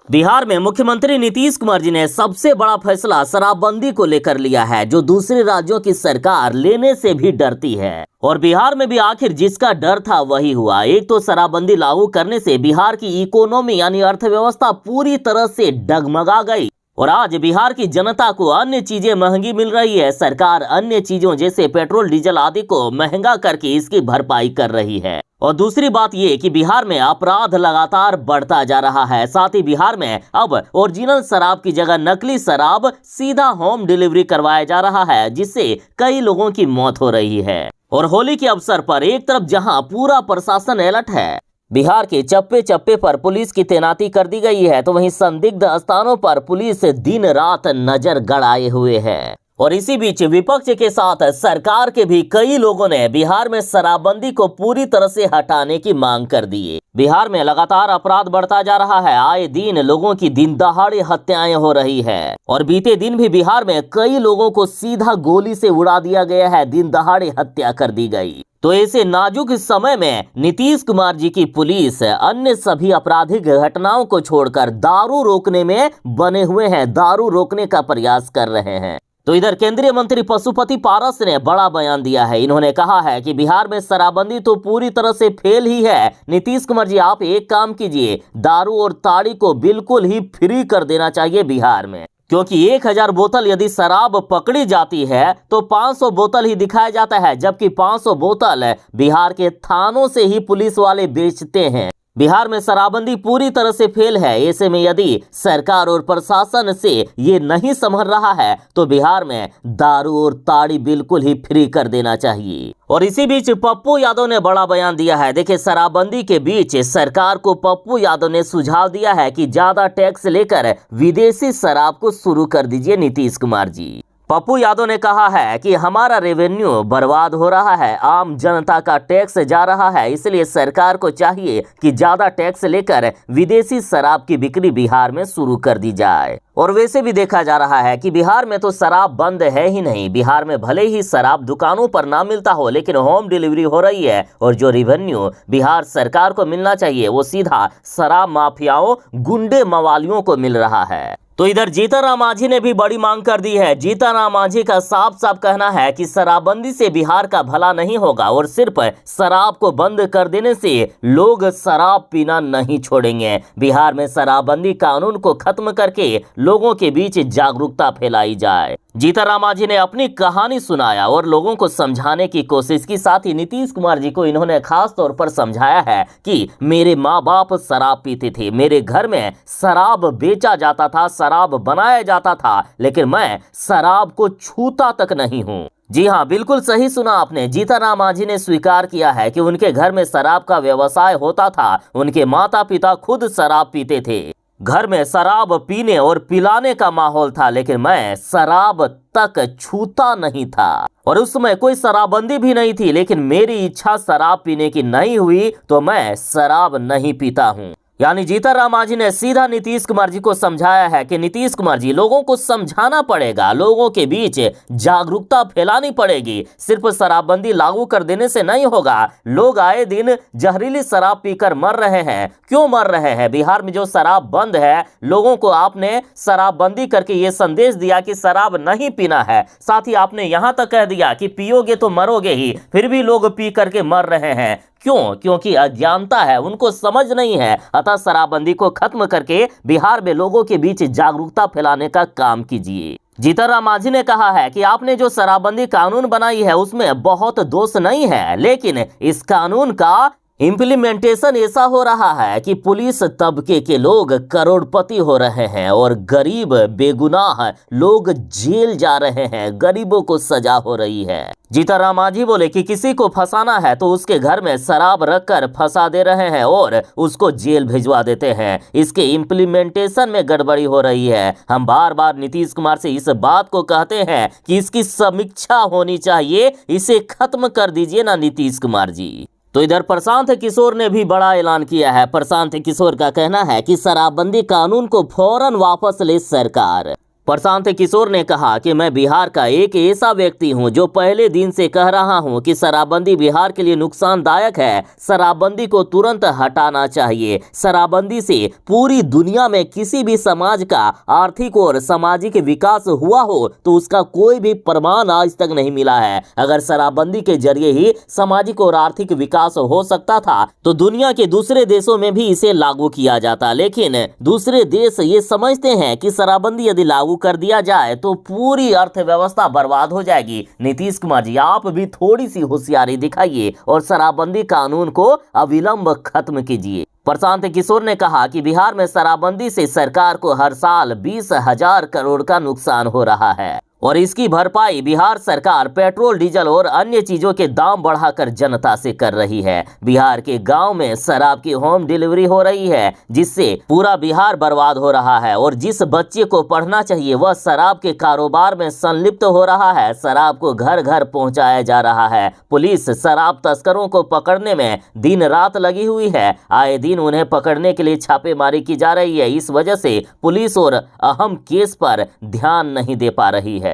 बिहार में मुख्यमंत्री नीतीश कुमार जी ने सबसे बड़ा फैसला शराबबंदी को लेकर लिया है, जो दूसरे राज्यों की सरकार लेने से भी डरती है। और बिहार में भी आखिर जिसका डर था वही हुआ। एक तो शराबबंदी लागू करने से बिहार की इकोनॉमी यानी अर्थव्यवस्था पूरी तरह से डगमगा गई और आज बिहार की जनता को अन्य चीजें महंगी मिल रही है। सरकार अन्य चीजों जैसे पेट्रोल डीजल आदि को महंगा करके इसकी भरपाई कर रही है। और दूसरी बात ये कि बिहार में अपराध लगातार बढ़ता जा रहा है। साथ ही बिहार में अब ओरिजिनल शराब की जगह नकली शराब सीधा होम डिलीवरी करवाया जा रहा है, जिससे कई लोगों की मौत हो रही है। और होली के अवसर पर एक तरफ जहां पूरा प्रशासन अलर्ट है, बिहार के चप्पे चप्पे पर पुलिस की तैनाती कर दी गई है, तो वहीं संदिग्ध स्थानों पर पुलिस दिन रात नजर गड़ाए हुए है। और इसी बीच विपक्ष के साथ सरकार के भी कई लोगों ने बिहार में शराबबंदी को पूरी तरह से हटाने की मांग कर दी है। बिहार में लगातार अपराध बढ़ता जा रहा है। आए दिन लोगों की दिन दहाड़े हत्याएं हो रही है और बीते दिन भी बिहार में कई लोगों को सीधा गोली से उड़ा दिया गया है, दिन दहाड़े हत्या कर दी गई। तो ऐसे नाजुक समय में नीतीश कुमार जी की पुलिस अन्य सभी आपराधिक घटनाओं को छोड़कर दारू रोकने में बने हुए हैं, दारू रोकने का प्रयास कर रहे हैं। तो इधर केंद्रीय मंत्री पशुपति पारस ने बड़ा बयान दिया है। इन्होंने कहा है कि बिहार में शराबबंदी तो पूरी तरह से फेल ही है। नीतीश कुमार जी, आप एक काम कीजिए, दारू और ताड़ी को बिल्कुल ही फ्री कर देना चाहिए बिहार में, क्योंकि 1000 बोतल यदि शराब पकड़ी जाती है तो 500 बोतल ही दिखाया जाता है, जबकि 500 बोतल बिहार के थानों से ही पुलिस वाले बेचते हैं। बिहार में शराबबंदी पूरी तरह से फेल है। ऐसे में यदि सरकार और प्रशासन से ये नहीं संभल रहा है तो बिहार में दारू और ताड़ी बिल्कुल ही फ्री कर देना चाहिए। और इसी बीच पप्पू यादव ने बड़ा बयान दिया है। देखिए, शराबबंदी के बीच सरकार को पप्पू यादव ने सुझाव दिया है कि ज्यादा टैक्स लेकर विदेशी शराब को शुरू कर दीजिए नीतीश कुमार जी। पप्पू यादव ने कहा है कि हमारा रेवेन्यू बर्बाद हो रहा है, आम जनता का टैक्स जा रहा है, इसलिए सरकार को चाहिए कि ज्यादा टैक्स लेकर विदेशी शराब की बिक्री बिहार में शुरू कर दी जाए। और वैसे भी देखा जा रहा है कि बिहार में तो शराब बंद है ही नहीं। बिहार में भले ही शराब दुकानों पर ना मिलता हो, लेकिन होम डिलीवरी हो रही है और जो रेवेन्यू बिहार सरकार को मिलना चाहिए वो सीधा शराब माफियाओं, गुंडे मवालियों को मिल रहा है। तो इधर जीतनराम मांझी ने भी बड़ी मांग कर दी है। जीतनराम मांझी का साफ साफ कहना है कि शराबबंदी से बिहार का भला नहीं होगा और सिर्फ शराब को बंद कर देने से लोग शराब पीना नहीं छोड़ेंगे। बिहार में शराबबंदी कानून को खत्म करके लोगों के बीच जागरूकता फैलाई जाए। जीतनराम मांझी ने अपनी कहानी सुनाया और लोगों को समझाने की कोशिश की। साथ ही नीतीश कुमार जी को इन्होंने खास तौर पर समझाया है कि मेरे माँ बाप शराब पीते थे, मेरे घर में शराब बेचा जाता था, शराब बनाया जाता था, लेकिन मैं शराब को छूता तक नहीं हूँ। जी हाँ, बिल्कुल सही सुना आपने। जीतनराम मांझी ने स्वीकार किया है कि उनके घर में शराब का व्यवसाय होता था, उनके माता पिता खुद शराब पीते थे, घर में शराब पीने और पिलाने का माहौल था, लेकिन मैं शराब तक छूता नहीं था। और उस समय कोई शराबबंदी भी नहीं थी, लेकिन मेरी इच्छा शराब पीने की नहीं हुई तो मैं शराब नहीं पीता हूँ। यानी जीतनराम मांझी ने सीधा नीतीश कुमार जी को समझाया है कि नीतीश कुमार जी, लोगों को समझाना पड़ेगा, लोगों के बीच जागरूकता फैलानी पड़ेगी। सिर्फ शराबबंदी लागू कर देने से नहीं होगा। लोग आए दिन जहरीली शराब पीकर मर रहे हैं। क्यों मर रहे हैं? बिहार में जो शराब बंद है, लोगों को आपने शराबबंदी करके ये संदेश दिया कि शराब नहीं पीना है। साथ ही आपने यहाँ तक कह दिया कि पियोगे तो मरोगे ही, फिर भी लोग पी करके मर रहे हैं। क्यों? क्योंकि अज्ञानता है, उनको समझ नहीं है। अतः शराबबंदी को खत्म करके बिहार में लोगों के बीच जागरूकता फैलाने का काम कीजिए। जीतनराम मांझी ने कहा है कि आपने जो शराबबंदी कानून बनाई है उसमें बहुत दोष नहीं है, लेकिन इस कानून का इम्प्लीमेंटेशन ऐसा हो रहा है कि पुलिस तबके के लोग करोड़पति हो रहे हैं और गरीब बेगुनाह लोग जेल जा रहे हैं, गरीबों को सजा हो रही है। जीतनराम मांझी बोले कि किसी को फंसाना है तो उसके घर में शराब रखकर फंसा दे रहे हैं और उसको जेल भिजवा देते हैं। इसके इम्प्लीमेंटेशन में गड़बड़ी हो रही है। हम बार बार नीतीश कुमार से इस बात को कहते हैं कि इसकी समीक्षा होनी चाहिए, इसे खत्म कर दीजिए ना नीतीश कुमार जी। तो इधर प्रशांत किशोर ने भी बड़ा ऐलान किया है। प्रशांत किशोर का कहना है कि शराबबंदी कानून को फौरन वापस ले सरकार। प्रशांत किशोर ने कहा कि मैं बिहार का एक ऐसा व्यक्ति हूं जो पहले दिन से कह रहा हूं कि शराबबंदी बिहार के लिए नुकसानदायक है। शराबबंदी को तुरंत हटाना चाहिए। शराबबंदी से पूरी दुनिया में किसी भी समाज का आर्थिक और सामाजिक विकास हुआ हो तो उसका कोई भी प्रमाण आज तक नहीं मिला है। अगर शराबबंदी के जरिए ही सामाजिक और आर्थिक विकास हो सकता था तो दुनिया के दूसरे देशों में भी इसे लागू किया जाता, लेकिन दूसरे देश ये समझते हैं कि शराबबंदी यदि लागू कर दिया जाए तो पूरी अर्थव्यवस्था बर्बाद हो जाएगी। नीतीश कुमार जी, आप भी थोड़ी सी होशियारी दिखाइए और शराबबंदी कानून को अविलंब खत्म कीजिए। प्रशांत किशोर ने कहा कि बिहार में शराबबंदी से सरकार को हर साल 20,000 करोड़ का नुकसान हो रहा है और इसकी भरपाई बिहार सरकार पेट्रोल, डीजल और अन्य चीजों के दाम बढ़ाकर जनता से कर रही है। बिहार के गांव में शराब की होम डिलीवरी हो रही है जिससे पूरा बिहार बर्बाद हो रहा है और जिस बच्चे को पढ़ना चाहिए वह शराब के कारोबार में संलिप्त हो रहा है। शराब को घर घर पहुंचाया जा रहा है। पुलिस शराब तस्करों को पकड़ने में दिन रात लगी हुई है। आए दिन उन्हें पकड़ने के लिए छापेमारी की जा रही है। इस वजह से पुलिस और अहम केस पर ध्यान नहीं दे पा रही है।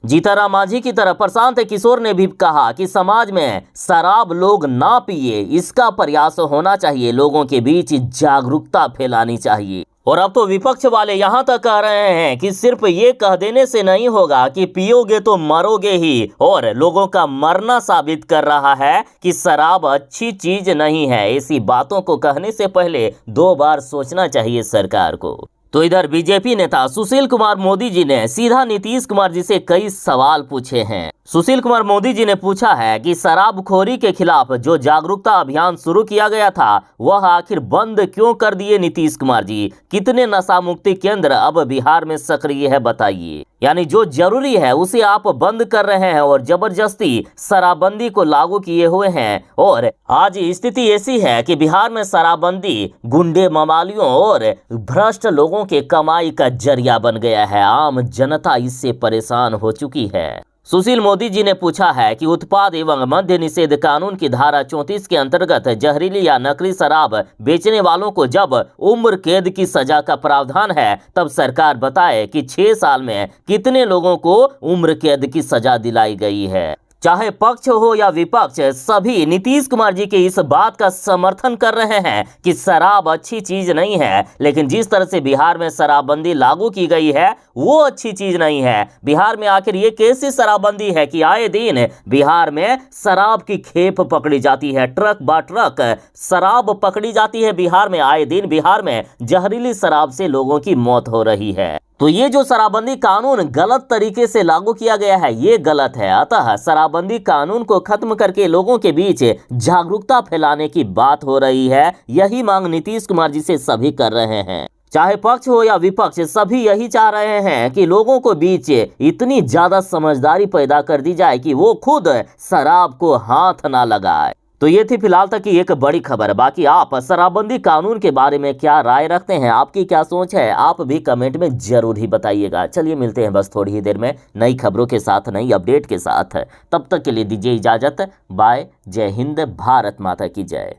जीतनराम मांझी की तरह प्रशांत किशोर ने भी कहा कि समाज में शराब लोग ना पिए, इसका प्रयास होना चाहिए। लोगों के बीच जागरूकता फैलानी चाहिए। और अब तो विपक्ष वाले यहाँ तक कह रहे हैं कि सिर्फ ये कह देने से नहीं होगा कि पियोगे तो मरोगे ही, और लोगों का मरना साबित कर रहा है कि शराब अच्छी चीज नहीं है। ऐसी बातों को कहने से पहले 2 बार सोचना चाहिए सरकार को। तो इधर बीजेपी नेता सुशील कुमार मोदी जी ने सीधा नीतीश कुमार जी से कई सवाल पूछे हैं। सुशील कुमार मोदी जी ने पूछा है कि शराबखोरी के खिलाफ जो जागरूकता अभियान शुरू किया गया था वह आखिर बंद क्यों कर दिए नीतीश कुमार जी? कितने नशा मुक्ति केंद्र अब बिहार में सक्रिय है बताइए? यानी जो जरूरी है उसे आप बंद कर रहे हैं और जबरदस्ती शराबबंदी को लागू किए हुए हैं। और आज स्थिति ऐसी है कि बिहार में शराबबंदी गुंडे, मवालियों और भ्रष्ट लोगों के कमाई का जरिया बन गया है। आम जनता इससे परेशान हो चुकी है। सुशील मोदी जी ने पूछा है कि उत्पाद एवं मद्य निषेध कानून की धारा 34 के अंतर्गत जहरीली या नकली शराब बेचने वालों को जब उम्र कैद की सजा का प्रावधान है तब सरकार बताए कि 6 साल में कितने लोगों को उम्र कैद की सजा दिलाई गई है। चाहे पक्ष हो या विपक्ष, सभी नीतीश कुमार जी के इस बात का समर्थन कर रहे हैं कि शराब अच्छी चीज नहीं है। लेकिन जिस तरह से बिहार में शराबबंदी लागू की गई है वो अच्छी चीज नहीं है। बिहार में आखिर ये कैसी शराबबंदी है कि आए दिन बिहार में शराब की खेप पकड़ी जाती है, ट्रक बा ट्रक शराब पकड़ी जाती है। बिहार में आए दिन बिहार में जहरीली शराब से लोगों की मौत हो रही है। तो ये जो शराबबंदी कानून गलत तरीके से लागू किया गया है ये गलत है। अतः शराबबंदी कानून को खत्म करके लोगों के बीच जागरूकता फैलाने की बात हो रही है। यही मांग नीतीश कुमार जी से सभी कर रहे हैं। चाहे पक्ष हो या विपक्ष, सभी यही चाह रहे हैं कि लोगों को बीच इतनी ज्यादा समझदारी पैदा कर दी जाए कि वो खुद शराब को हाथ ना लगाए। तो ये थी फिलहाल तक की एक बड़ी खबर। बाकी आप शराबबंदी कानून के बारे में क्या राय रखते हैं, आपकी क्या सोच है, आप भी कमेंट में जरूर ही बताइएगा। चलिए मिलते हैं बस थोड़ी ही देर में नई खबरों के साथ, नई अपडेट के साथ। तब तक के लिए दीजिए इजाजत। बाय। जय हिंद, भारत माता की जय।